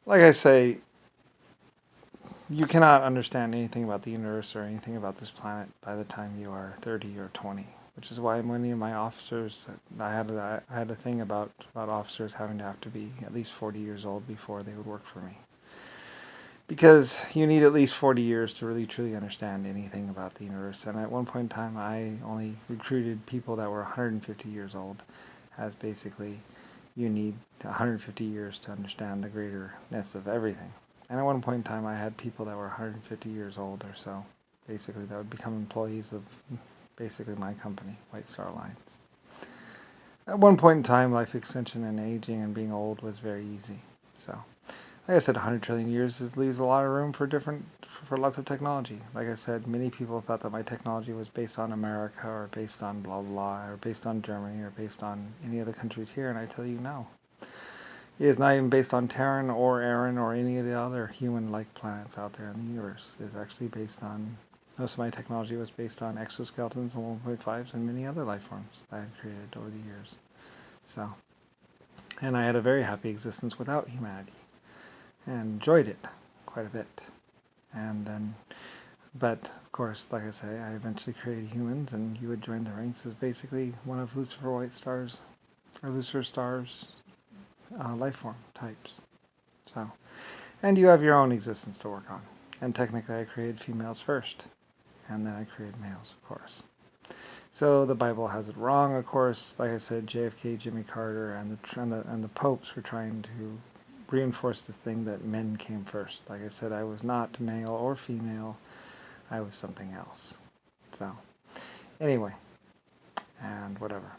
like I say, you cannot understand anything about the universe or anything about this planet by the time you are 30 or 20, which is why many of my officers, I had a thing about officers having to have to be at least 40 years old before they would work for me. Because you need at least 40 years to really truly understand anything about the universe. And at one point in time, I only recruited people that were 150 years old, as basically you need 150 years to understand the greaterness of everything. And at one point in time, I had people that were 150 years old or so, basically, that would become employees of basically my company, White Star Alliance. At one point in time, life extension and aging and being old was very easy. So, like I said, 100 trillion years leaves a lot of room for lots of technology. Like I said, many people thought that my technology was based on America or based on blah blah or based on Germany or based on any other countries here, and I tell you no. It is not even based on Terran or Aaron or any of the other human-like planets out there in the universe. It is actually based on, most of my technology was based on exoskeletons and 1.5s and many other life forms I had created over the years. So, and I had a very happy existence without humanity and enjoyed it quite a bit. And then, but of course, like I say, I eventually created humans, and you would join the ranks as basically one of Lucifer White Star's, or Lucifer Star's life form types. So, and you have your own existence to work on. And technically, I created females first, and then I created males, of course. So the Bible has it wrong, of course. Like I said, JFK, Jimmy Carter, and the popes were trying to reinforce this thing that men came first. Like I said, I was not male or female. I was something else. So, anyway, and whatever.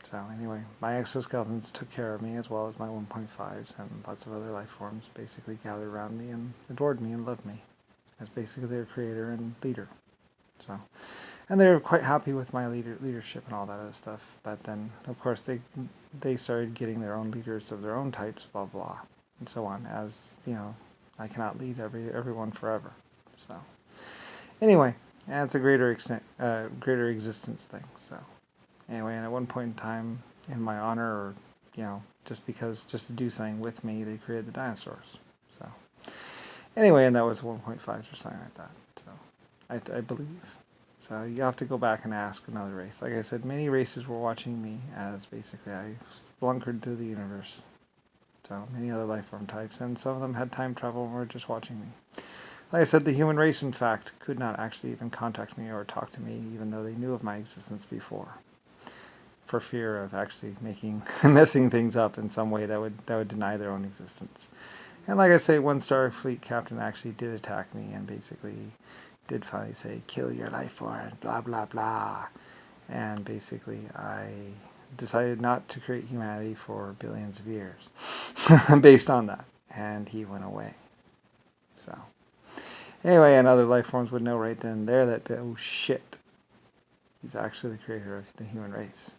So anyway, my exoskeletons took care of me as well as my 1.5s, and lots of other life forms basically gathered around me and adored me and loved me as basically their creator and leader. So, and they were quite happy with my leadership and all that other stuff. But then, of course, they started getting their own leaders of their own types, blah blah, and so on. As you know, I cannot lead everyone forever. So anyway, and it's a greater existence thing. So anyway, and at one point in time, in my honor, or just to do something with me, they created the dinosaurs. So anyway, and that was 1.5 or something like that. So I believe. So you have to go back and ask another race. Like I said, many races were watching me as basically I flunkered through the universe. So many other life form types, and some of them had time travel and were just watching me. Like I said, the human race, in fact, could not actually even contact me or talk to me, even though they knew of my existence before, for fear of actually messing things up in some way that would deny their own existence. And like I say, one Starfleet captain actually did attack me and basically did finally say, "Kill your life form," blah blah blah. And basically, I decided not to create humanity for billions of years based on that. And he went away. So anyway, and other life forms would know right then and there that, oh shit, he's actually the creator of the human race.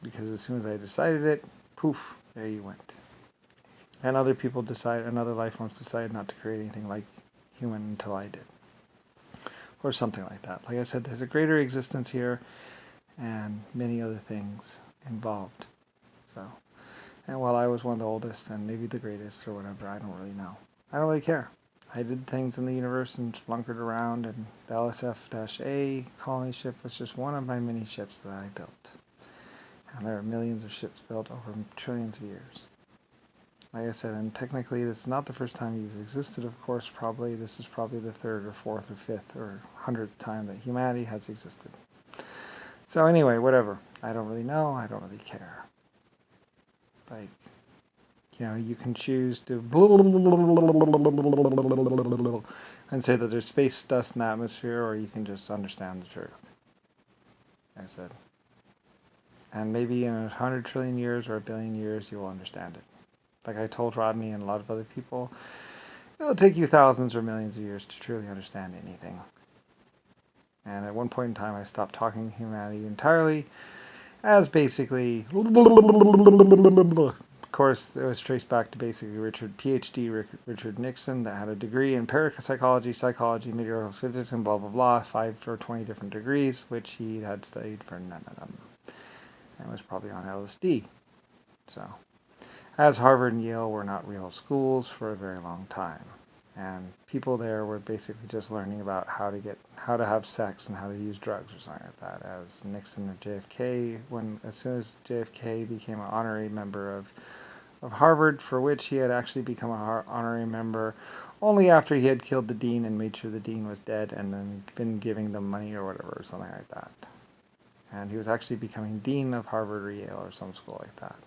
Because as soon as I decided it, poof, there you went. And other life forms decided not to create anything like human until I did. Or something like that. Like I said, there's a greater existence here and many other things involved. So, and while I was one of the oldest and maybe the greatest or whatever, I don't really know. I don't really care. I did things in the universe and flunkered around, and the LSF-A colony ship was just one of my many ships that I built. And there are millions of ships built over trillions of years. Like I said, and technically this is not the first time you've existed, of course. This is probably the third or fourth or fifth or 100th time that humanity has existed. So anyway, whatever. I don't really know. I don't really care. Like, you can choose to and say that there's space, dust, and atmosphere, or you can just understand the truth. Like I said. And maybe in 100 trillion years or a billion years, you will understand it. Like I told Rodney and a lot of other people, it'll take you thousands or millions of years to truly understand anything. And at one point in time, I stopped talking humanity entirely, as basically, of course, it was traced back to basically PhD Richard Nixon, that had a degree in parapsychology, psychology, meteorological physics, and blah, blah, blah, 5 or 20 different degrees, which he had studied for none of them. And was probably on LSD. So, as Harvard and Yale were not real schools for a very long time. And people there were basically just learning about how to have sex and how to use drugs or something like that. As Nixon or JFK, as soon as JFK became an honorary member of Harvard, for which he had actually become an honorary member only after he had killed the dean and made sure the dean was dead and then been giving them money or whatever or something like that. And he was actually becoming dean of Harvard or Yale or some school like that.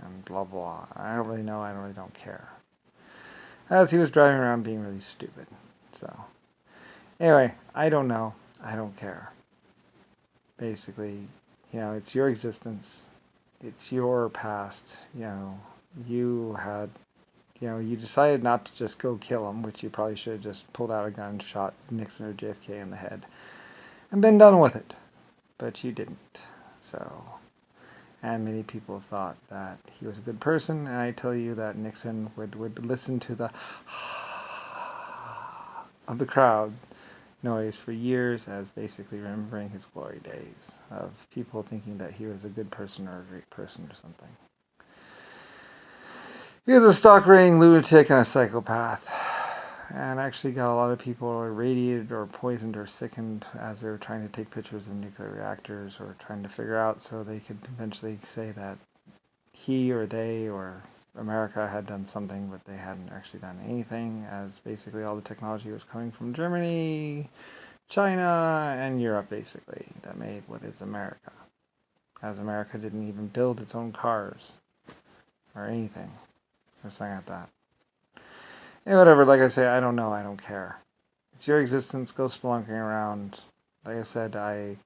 And blah blah. I don't really know. I really don't care. As he was driving around being really stupid. So, anyway, I don't know. I don't care. Basically, it's your existence. It's your past. You had, you decided not to just go kill him, which you probably should have just pulled out a gun and shot Nixon or JFK in the head and been done with it. But you didn't. So, and many people thought that he was a good person, and I tell you that Nixon would listen to the of the crowd noise for years as basically remembering his glory days of people thinking that he was a good person or a great person or something. He was a stock-raiding lunatic and a psychopath, and actually got a lot of people irradiated or poisoned or sickened as they were trying to take pictures of nuclear reactors or trying to figure out so they could eventually say that he or they or America had done something, but they hadn't actually done anything, as basically all the technology was coming from Germany, China, and Europe, basically, that made what is America. As America didn't even build its own cars or anything or something like that. And whatever, like I say, I don't know, I don't care. It's your existence, go spelunking around. Like I said, I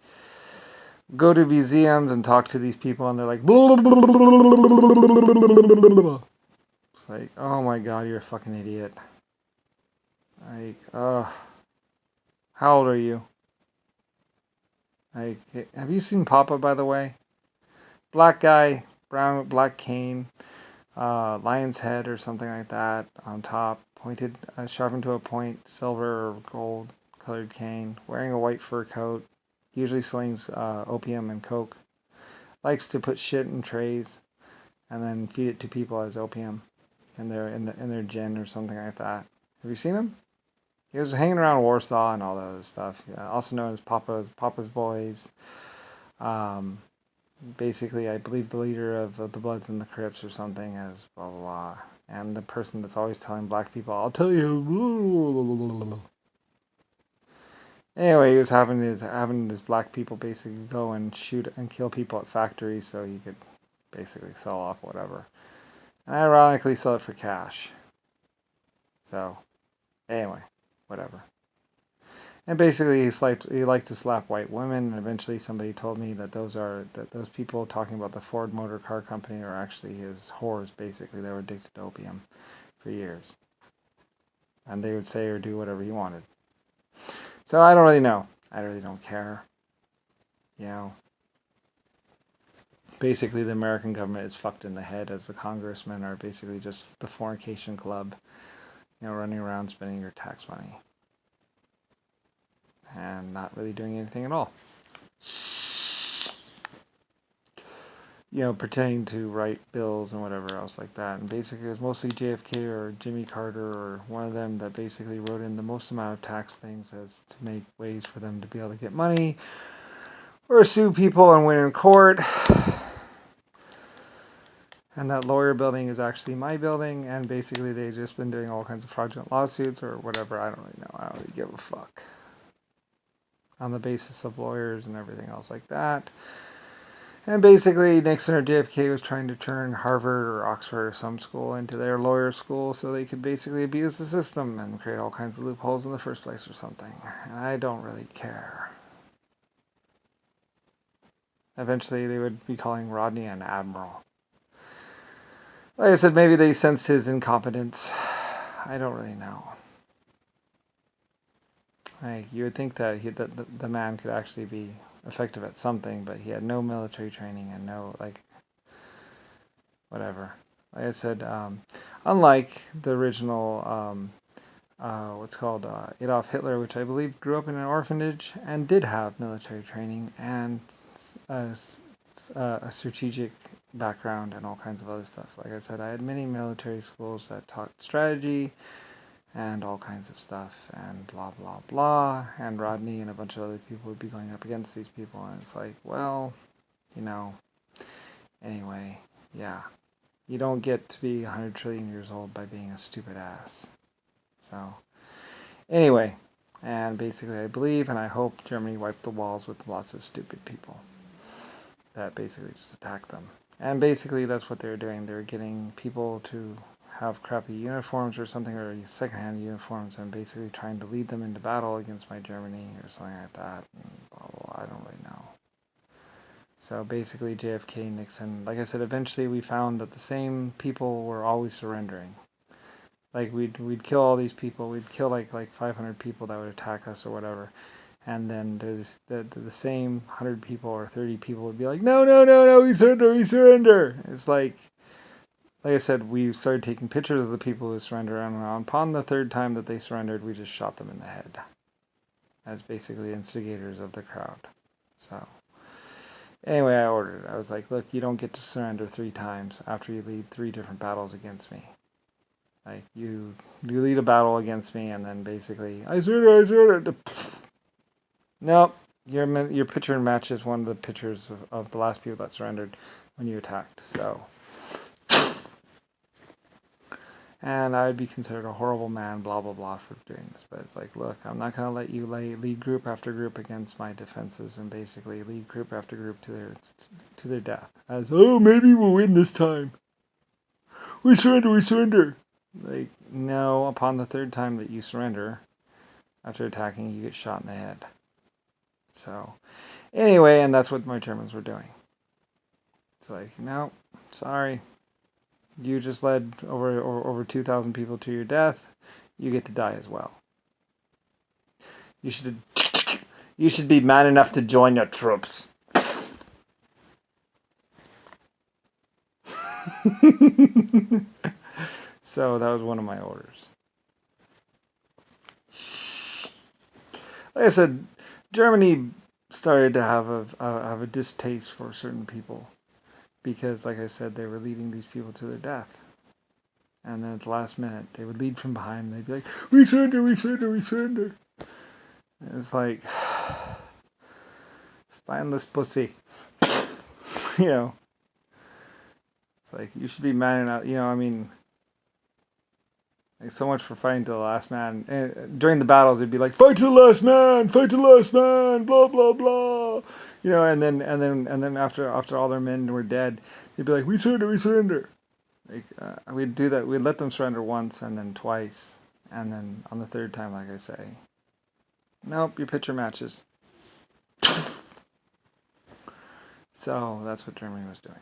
go to museums and talk to these people and they're like, blah, blah, blah, blah. It's like, oh my god, you're a fucking idiot. Like, how old are you? Like, have you seen Papa, by the way? Black guy, black cane, lion's head or something like that on top, pointed, sharpened to a point, silver or gold colored cane, wearing a white fur coat, usually slings opium and coke, likes to put shit in trays and then feed it to people as opium in their gin or something like that. Have you seen him? He was hanging around Warsaw and all that other stuff. Yeah, also known as Papa's Boys. Basically, I believe the leader of the Bloods and the Crips or something, as blah blah blah, and the person that's always telling black people, "I'll tell you." Anyway, he was having his black people basically go and shoot and kill people at factories so he could basically sell off whatever, and ironically sell it for cash. So, anyway, whatever. And basically, he liked to slap white women. And eventually, somebody told me that those people talking about the Ford Motor Car Company are actually his whores. Basically, they were addicted to opium for years, and they would say or do whatever he wanted. So I don't really know. I really don't care. Basically, the American government is fucked in the head, as the congressmen are basically just the fornication club. Running around spending your tax money. And not really doing anything at all. Pretending to write bills and whatever else like that. And basically it was mostly JFK or Jimmy Carter or one of them that basically wrote in the most amount of tax things as to make ways for them to be able to get money or sue people and win in court. And that lawyer building is actually my building, and basically they've just been doing all kinds of fraudulent lawsuits or whatever. I don't really know. I don't really give a fuck. On the basis of lawyers and everything else like that. And basically Nixon or JFK was trying to turn Harvard or Oxford or some school into their lawyer school so they could basically abuse the system and create all kinds of loopholes in the first place or something. And I don't really care. Eventually they would be calling Rodney an admiral. Like I said, maybe they sensed his incompetence. I don't really know. You would think that the man could actually be effective at something, but he had no military training and no, whatever. Like I said, unlike the original, Adolf Hitler, which I believe grew up in an orphanage and did have military training and a strategic background and all kinds of other stuff. Like I said, I had many military schools that taught strategy and all kinds of stuff and blah blah blah, and Rodney and a bunch of other people would be going up against these people, and it's like, well, you know, anyway, yeah, you don't get to be 100 trillion years old by being a stupid ass. So anyway, and basically I believe and I hope Germany wiped the walls with lots of stupid people that basically just attack them. And basically that's what they're doing. They're getting people to have crappy uniforms or something, or secondhand uniforms, and basically trying to lead them into battle against my Germany or something like that. And blah, blah, blah, I don't really know. So basically JFK, Nixon, like I said, eventually we found that the same people were always surrendering. Like we'd kill all these people, we'd kill like 500 people that would attack us or whatever. And then there's the same 100 people or 30 people would be like, no, no, no, no, we surrender, we surrender. It's like I said, we started taking pictures of the people who surrendered, and upon the third time that they surrendered, we just shot them in the head as basically instigators of the crowd. So anyway, I ordered it. I was like, look, you don't get to surrender 3 times after you lead 3 different battles against me. Like, you lead a battle against me, and then basically, I surrender. Nope, your picture matches one of the pictures of the last people that surrendered when you attacked. So, and I would be considered a horrible man, blah blah blah, for doing this. But it's like, look, I'm not gonna let you lead group after group against my defenses, and basically lead group after group to their death. As, oh, maybe we'll win this time. We surrender, we surrender. Like, no, upon the third time that you surrender, after attacking, you get shot in the head. So, anyway, and that's what my Germans were doing. It's like, no, sorry. You just led over 2,000 people to your death. You get to die as well. You should be man enough to join your troops. So that was one of my orders. Like I said, Germany started to have a distaste for certain people because, like I said, they were leading these people to their death. And then at the last minute, they would lead from behind and they'd be like, we surrender, we surrender, we surrender. And it's like, spineless pussy. You know, it's like, you should be man enough, you know, I mean, like, so much for fighting to the last man. And during the battles, it'd be like, fight to the last man, fight to the last man, blah blah blah. You know, and then after all their men were dead, they'd be like, we surrender, we surrender. Like, we'd do that. We'd let them surrender once, and then twice, and then on the third time, like I say, nope, your picture matches. So that's what Germany was doing.